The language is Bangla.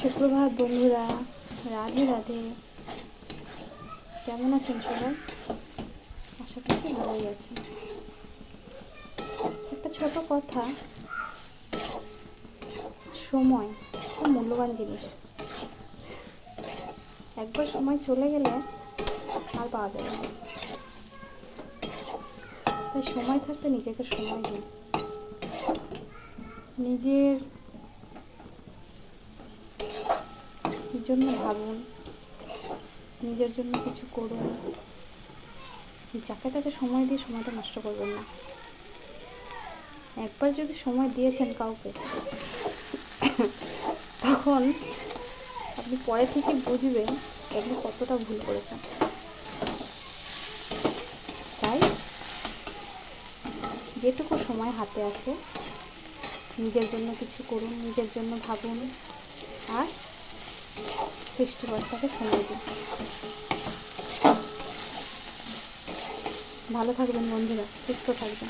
সুপ্রভাত বন্ধুরা, রাধে রাধে। কেমন আছেন সবাই? আশা করছি ভালোই আছেন। একটা ছোট কথা, সময় খুব মূল্যবান জিনিস। একবার সময় চলে গেলে আর পাওয়া যাবে না। তাই সময় থাকতে নিজেকে সময় দিন, নিজের জন্য ভাবুন, নিজের জন্য কিছু করুন। যাকে তাকে সময় দিয়ে সময়টা নষ্ট করবেন না। একবার যদি সময় দিয়েছেন কাউকে, তখন আপনি পরে থেকে বুঝবেন আপনি কতটা ভুল করেছেন। তাই যেটুকু সময় হাতে আছে নিজের জন্য কিছু করুন, নিজের জন্য ভাবুন, আর সৃষ্টিকর্তাকে সময় দিন। ভালো থাকবেন বন্ধুরা, সুস্থ থাকবেন।